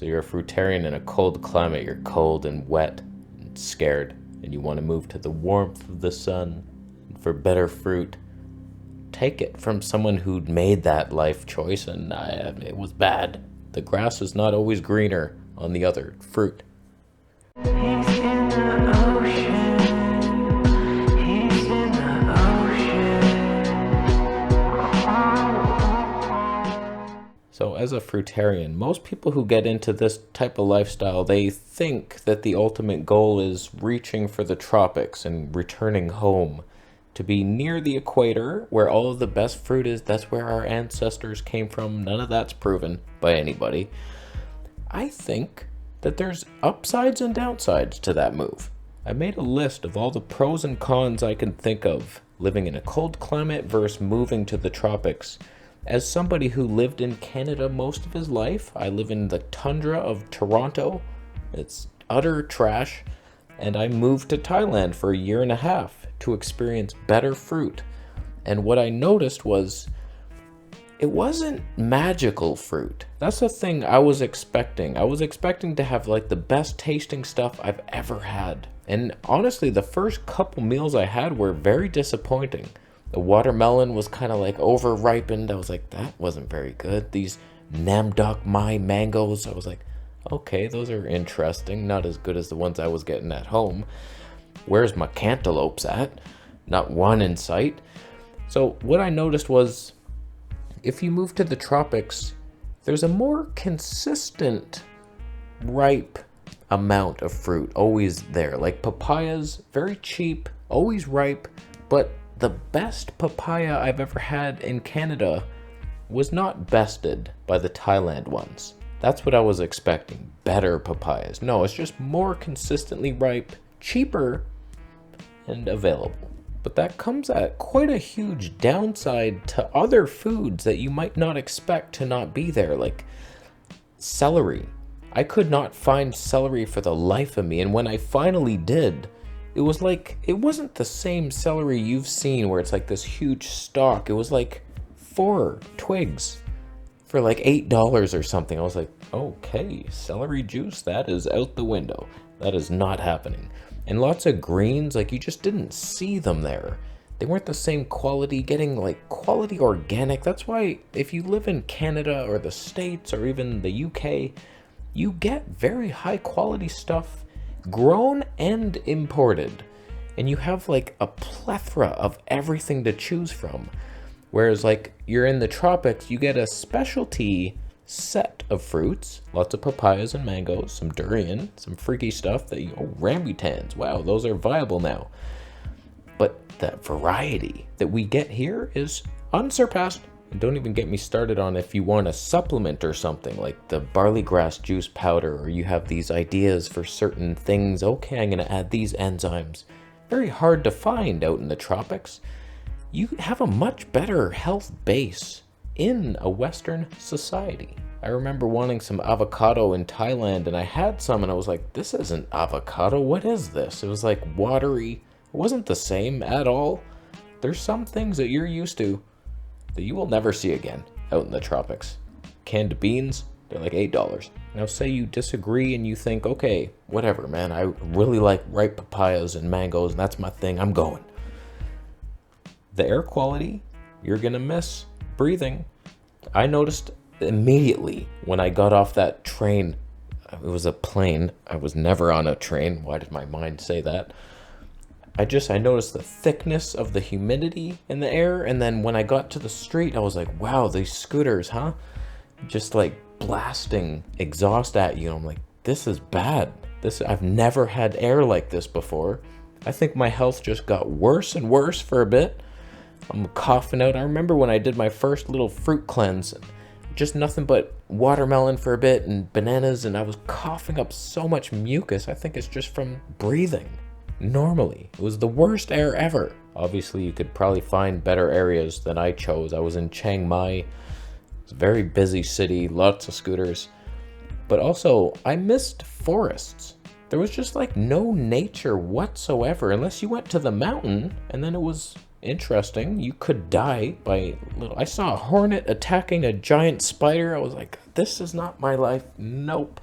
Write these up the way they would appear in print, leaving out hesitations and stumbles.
So you're a fruitarian in a cold climate. You're cold and wet and scared, and you want to move to the warmth of the sun. And for better fruit, take it from someone who'd made that life choice, and it was bad. The grass is not always greener on the other fruit. He's in the ocean. He's in the ocean. So as a fruitarian, most people who get into this type of lifestyle, they think that the ultimate goal is reaching for the tropics and returning home to be near the equator where all of the best fruit is. That's where our ancestors came from. None of that's proven by anybody. I think that there's upsides and downsides to that move. I made a list of all the pros and cons I can think of living in a cold climate versus moving to the tropics. As somebody who lived in Canada most of his life, I live in the tundra of Toronto. It's utter trash. And I moved to Thailand for a year and a half to experience better fruit. And what I noticed was it wasn't magical fruit. That's the thing I was expecting. I was expecting to have like the best tasting stuff I've ever had. And honestly, the first couple meals I had were very disappointing. The watermelon was kind of like over ripened. I was like, that wasn't very good. These Namdok Mai mangoes, I was like, okay, those are interesting. Not as good as the ones I was getting at home. Where's my cantaloupes at? Not one in sight. So what I noticed was, if you move to the tropics, there's a more consistent ripe amount of fruit always there. Like papayas, very cheap, always ripe, but the best papaya I've ever had in Canada was not bested by the Thailand ones. That's what I was expecting, better papayas. No, it's just more consistently ripe, cheaper, and available. But that comes at quite a huge downside to other foods that you might not expect to not be there, like celery. I could not find celery for the life of me, and when I finally did, it was like, it wasn't the same celery you've seen where it's like this huge stalk. It was like 4 twigs for like $8 or something. I was like, okay, celery juice, that is out the window. That is not happening. And lots of greens, like you just didn't see them there. They weren't the same quality, getting like quality organic. That's why if you live in Canada or the States or even the UK, you get very high quality stuff grown and imported. And you have like a plethora of everything to choose from. Whereas like you're in the tropics, you get a specialty set of fruits, lots of papayas and mangoes, some durian, some freaky stuff that rambutans, wow, those are viable now. But that variety that we get here is unsurpassed. And don't even get me started on if you want a supplement or something like the barley grass juice powder, or you have these ideas for certain things. Okay, I'm gonna add these enzymes. Very hard to find out in the tropics. You have a much better health base in a Western society. I remember wanting some avocado in Thailand, and I had some and I was like, this isn't avocado, what is this? It was like watery. It wasn't the same at all. There's some things that you're used to that you will never see again out in the tropics. Canned beans, they're like $8. Now say you disagree and you think, okay, whatever, man, I really like ripe papayas and mangoes and that's my thing, I'm going. The air quality, you're gonna miss breathing. I noticed immediately when I got off that train. It was a plane. I was never on a train. Why did my mind say that? I noticed the thickness of the humidity in the air, and then when I got to the street, I was like, wow, these scooters, huh? Just like blasting exhaust at you. I'm like, this is bad. I've never had air like this before. I think my health just got worse and worse for a bit. I'm coughing out. I remember when I did my first little fruit cleanse, just nothing but watermelon for a bit and bananas, and I was coughing up so much mucus. I think it's just from breathing. Normally, it was the worst air ever. Obviously, you could probably find better areas than I chose. I was in Chiang Mai. It's a very busy city, lots of scooters. But also, I missed forests. There was just like no nature whatsoever, unless you went to the mountain, and then it was interesting. You could die by little. I saw a hornet attacking a giant spider. I was like, this is not my life. Nope.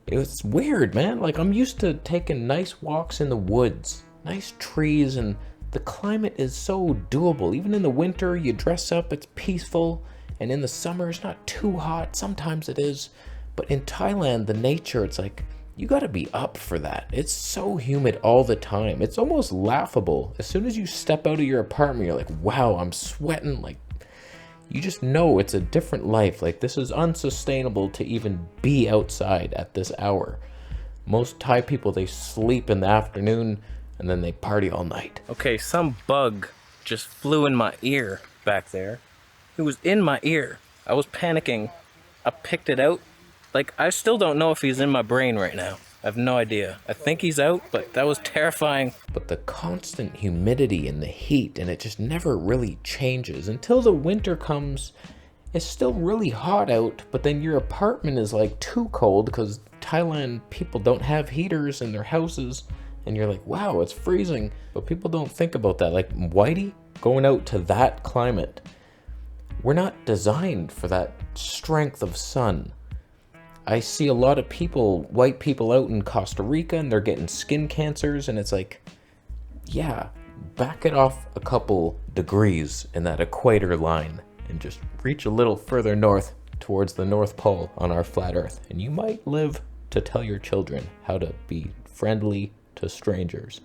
It was weird, man. Like, I'm used to taking nice walks in the woods, nice trees, and the climate is so doable. Even in the winter, you dress up, it's peaceful, and in the summer, it's not too hot. Sometimes it is. But in Thailand, the nature, it's like, you gotta be up for that. It's so humid all the time. It's almost laughable. As soon as you step out of your apartment, you're like, wow, I'm sweating. Like, you just know it's a different life. Like, this is unsustainable to even be outside at this hour. Most Thai people, they sleep in the afternoon and then they party all night. Okay, some bug just flew in my ear back there. It was in my ear. I was panicking. I picked it out. Like, I still don't know if he's in my brain right now. I have no idea. I think he's out, but that was terrifying. But the constant humidity and the heat, and it just never really changes. Until the winter comes, it's still really hot out, but then your apartment is like too cold because Thailand people don't have heaters in their houses. And you're like, wow, it's freezing. But people don't think about that. Like, Whitey, going out to that climate, we're not designed for that strength of sun. I see a lot of people, white people out in Costa Rica, and they're getting skin cancers, and it's like, yeah, back it off a couple degrees in that equator line and just reach a little further north towards the North Pole on our flat Earth, and you might live to tell your children how to be friendly to strangers.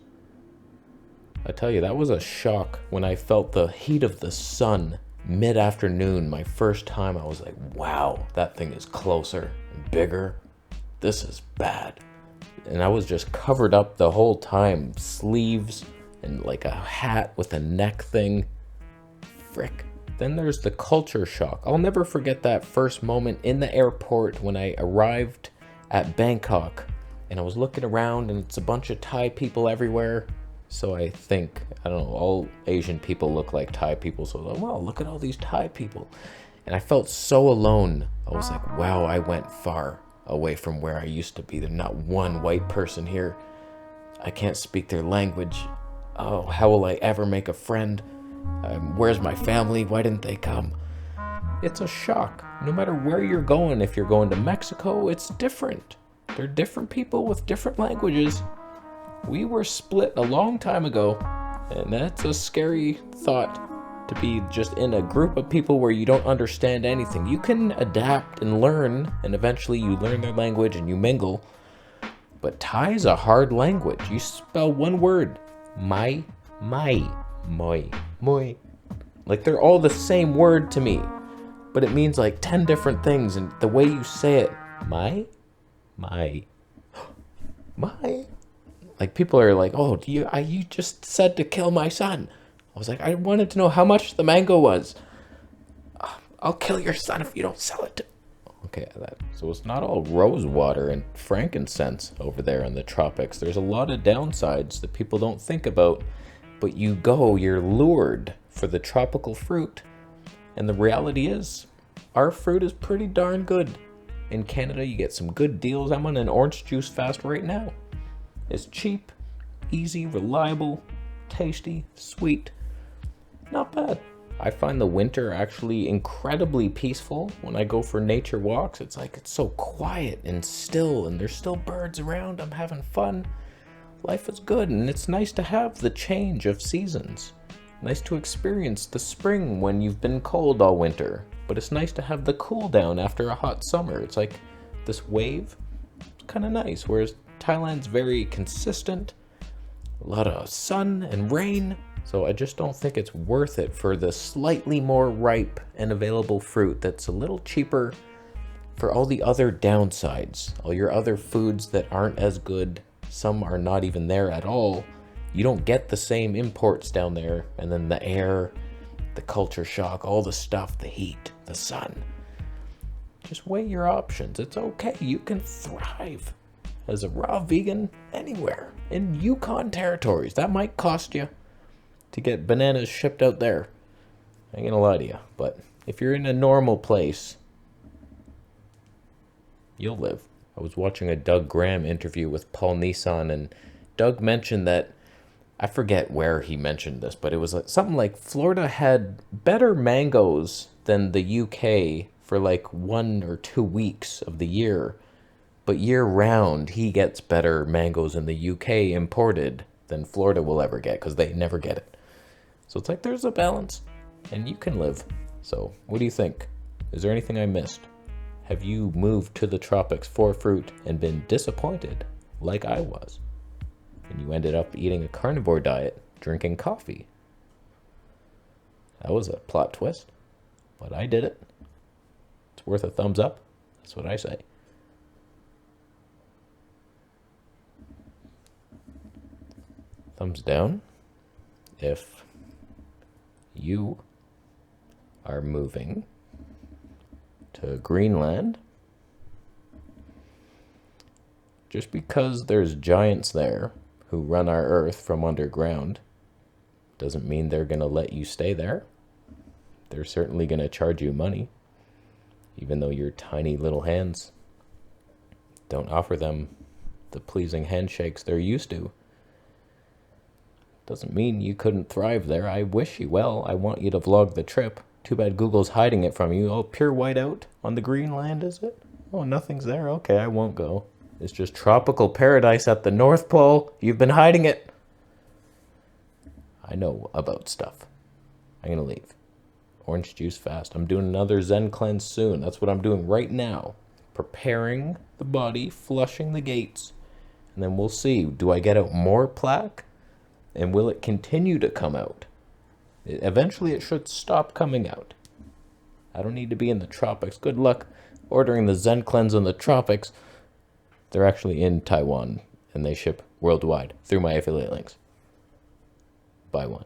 I tell you, that was a shock when I felt the heat of the sun mid-afternoon. My first time, I was like, wow, that thing is closer and bigger. This is bad. And I was just covered up the whole time, sleeves and like a hat with a neck thing. Frick. Then there's the culture shock. I'll never forget that first moment in the airport when I arrived at Bangkok and I was looking around and it's a bunch of Thai people everywhere. So I think, I don't know, all Asian people look like Thai people. So I was like, wow, look at all these Thai people. And I felt so alone. I was like, wow, I went far away from where I used to be. There's not one white person here. I can't speak their language. Oh, how will I ever make a friend? Where's my family? Why didn't they come? It's a shock. No matter where you're going, if you're going to Mexico, it's different. They're different people with different languages. We were split a long time ago, and that's a scary thought, to be just in a group of people where you don't understand anything. You can adapt and learn, and eventually you learn their language and you mingle, but Thai is a hard language. You spell one word, mai, moi. Like, they're all the same word to me, but it means like 10 different things, and the way you say it, mai. Like, people are like, oh, you just said to kill my son. I was like, I wanted to know how much the mango was. I'll kill your son if you don't sell it to... Okay, so it's not all rose water and frankincense over there in the tropics. There's a lot of downsides that people don't think about, but you're lured for the tropical fruit. And the reality is, our fruit is pretty darn good. In Canada, you get some good deals. I'm on an orange juice fast right now. It's cheap, easy, reliable, tasty, sweet. Not bad. I find the winter actually incredibly peaceful when I go for nature walks. It's like, it's so quiet and still, and there's still birds around. I'm having fun. Life is good, and it's nice to have the change of seasons. Nice to experience the spring when you've been cold all winter. But it's nice to have the cool down after a hot summer. It's like this wave. It's kind of nice, whereas Thailand's very consistent, a lot of sun and rain, so I just don't think it's worth it for the slightly more ripe and available fruit that's a little cheaper for all the other downsides, all your other foods that aren't as good. Some are not even there at all. You don't get the same imports down there, and then the air, the culture shock, all the stuff, the heat, the sun. Just weigh your options. It's okay. You can thrive as a raw vegan anywhere in Yukon territories. That might cost you to get bananas shipped out there. I ain't gonna lie to you, but if you're in a normal place, you'll live. I was watching a Doug Graham interview with Paul Nissan, and Doug mentioned that I forget where he mentioned this, but it was something like Florida had better mangoes than the UK for like 1 or 2 weeks of the year. But year round, he gets better mangoes in the UK imported than Florida will ever get because they never get it. So it's like there's a balance and you can live. So what do you think? Is there anything I missed? Have you moved to the tropics for fruit and been disappointed like I was? And you ended up eating a carnivore diet, drinking coffee. That was a plot twist, but I did it. It's worth a thumbs up. That's what I say. Thumbs down if you are moving to Greenland. Just because there's giants there who run our Earth from underground doesn't mean they're going to let you stay there. They're certainly going to charge you money, even though your tiny little hands don't offer them the pleasing handshakes they're used to. Doesn't mean you couldn't thrive there. I wish you well. I want you to vlog the trip. Too bad Google's hiding it from you. Oh, pure whiteout on the Greenland, is it? Oh, nothing's there. Okay, I won't go. It's just tropical paradise at the North Pole. You've been hiding it. I know about stuff. I'm going to leave. Orange juice fast. I'm doing another Zen cleanse soon. That's what I'm doing right now. Preparing the body, flushing the gates. And then we'll see. Do I get out more plaque? And will it continue to come out? Eventually it should stop coming out. I don't need to be in the tropics. Good luck ordering the Zen cleanse in the tropics. They're actually in Taiwan and they ship worldwide through my affiliate links. Buy one.